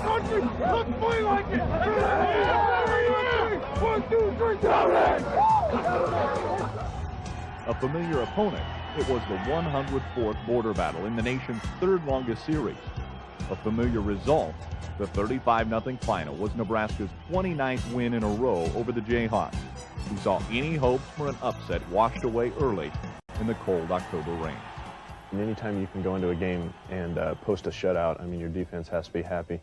country. Let's play like it. 1, 2, 3, A familiar opponent, it was the 104th border battle in the nation's third longest series. A familiar result, the 35-0 final was Nebraska's 29th win in a row over the Jayhawks, who saw any hopes for an upset washed away early in the cold October rain. And anytime you can go into a game and post a shutout, I mean, your defense has to be happy.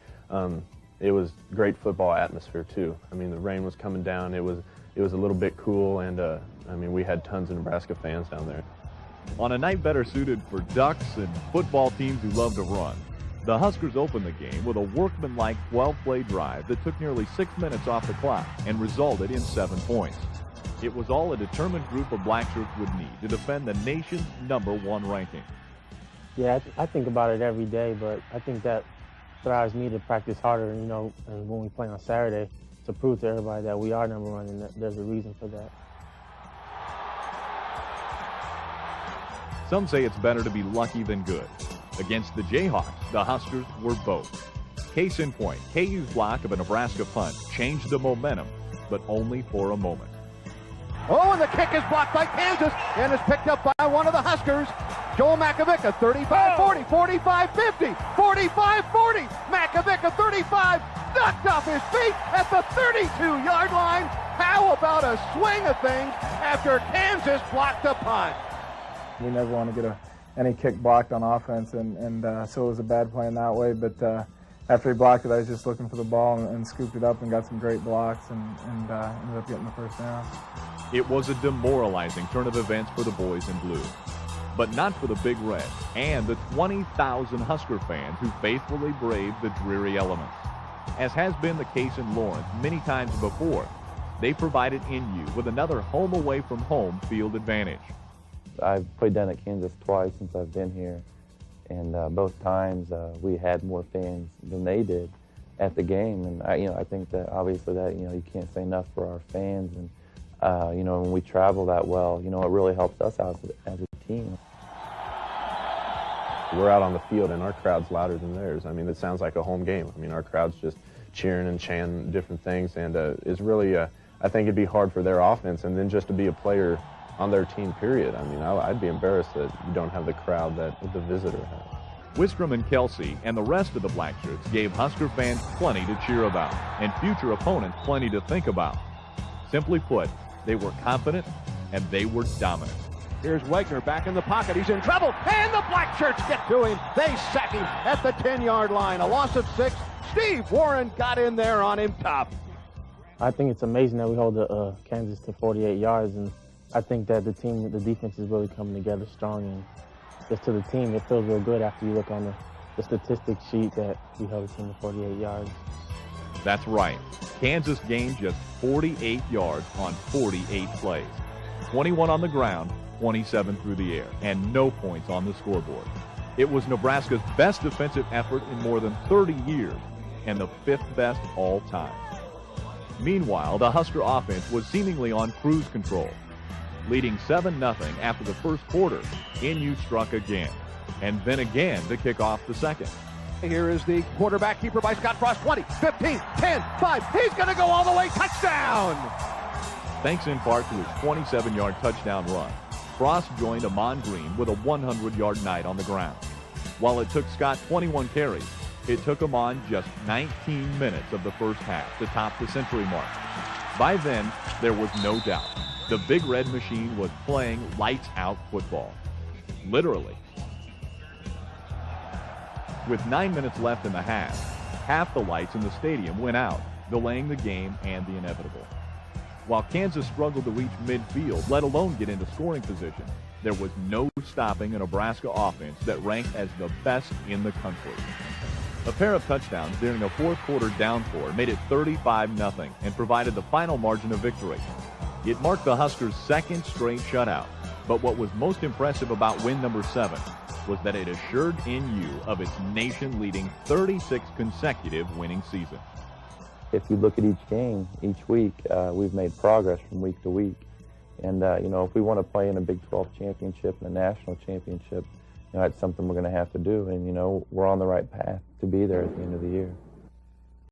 It was great football atmosphere too. I mean, the rain was coming down. It was a little bit cool, and I mean, we had tons of Nebraska fans down there. On a night better suited for Ducks and football teams who love to run, the Huskers opened the game with a workmanlike 12-play drive that took nearly 6 minutes off the clock and resulted in 7 points. It was all a determined group of Blackshirts would need to defend the nation's #1 ranking. Yeah, I think about it every day, but I think that drives me to practice harder, you know, and when we play on Saturday, to prove to everybody that we are #1 and that there's a reason for that. Some say it's better to be lucky than good. Against the Jayhawks, the Huskers were both. Case in point, KU's block of a Nebraska punt changed the momentum, but only for a moment. Oh, and the kick is blocked by Kansas and is picked up by one of the Huskers. Joel Makovica, 35-40, 45-50, 45-40. Makovica, 35, knocked off his feet at the 32-yard line. How about a swing of things after Kansas blocked the punt? We never want to get any kick blocked on offense, and so it was a bad play in that way. But after he blocked it, I was just looking for the ball and scooped it up and got some great blocks and ended up getting the first down. It was a demoralizing turn of events for the boys in blue, but not for the Big Red and the 20,000 Husker fans who faithfully braved the dreary elements. As has been the case in Lawrence many times before, they provided NU with another home away from home field advantage. I've played down at Kansas twice since I've been here, and both times we had more fans than they did at the game. And I think that obviously that you can't say enough for our fans, and when we travel that well, it really helps us out as a team. We're out on the field and our crowd's louder than theirs. I mean, it sounds like a home game. I mean, our crowd's just cheering and chanting different things, and it's really, I think it'd be hard for their offense, and then just to be a player on their team, period. I mean, I'd be embarrassed that you don't have the crowd that the visitor has. Wistrom and Kelsey and the rest of the Blackshirts gave Husker fans plenty to cheer about and future opponents plenty to think about. Simply put, they were confident and they were dominant. Here's Wegner back in the pocket. He's in trouble, and the Blackshirts get to him. They sack him at the 10-yard line. A loss of 6. Steve Warren got in there on him top. I think it's amazing that we hold Kansas to 48 yards, and I think that the defense is really coming together strong, and just to the team, it feels real good after you look on the statistics sheet that we held the team to 48 yards. That's right. Kansas gained just 48 yards on 48 plays. 21 on the ground, 27 through the air, and no points on the scoreboard. It was Nebraska's best defensive effort in more than 30 years and the 5th best all time. Meanwhile, the Husker offense was seemingly on cruise control. Leading 7-0 after the first quarter, NU struck again, and then again to kick off the second. Here is the quarterback keeper by Scott Frost. 20, 15, 10, 5. He's going to go all the way. Touchdown! Thanks in part to his 27-yard touchdown run, Frost joined Amon Green with a 100-yard night on the ground. While it took Scott 21 carries, it took Amon just 19 minutes of the first half to top the century mark. By then, there was no doubt. The Big Red Machine was playing lights-out football. Literally. With 9 minutes left in the half the lights in the stadium went out, delaying the game and the inevitable. While Kansas struggled to reach midfield, let alone get into scoring position, there was no stopping a Nebraska offense that ranked as the best in the country. A pair of touchdowns during a fourth quarter downpour made it 35-0 and provided the final margin of victory. It marked the Huskers' second straight shutout, but what was most impressive about win number 7 was that it assured NU of its nation-leading 36 consecutive winning season. If you look at each game, each week, we've made progress from week to week. And, if we want to play in a Big 12 championship and a national championship, that's something we're going to have to do. And, we're on the right path to be there at the end of the year.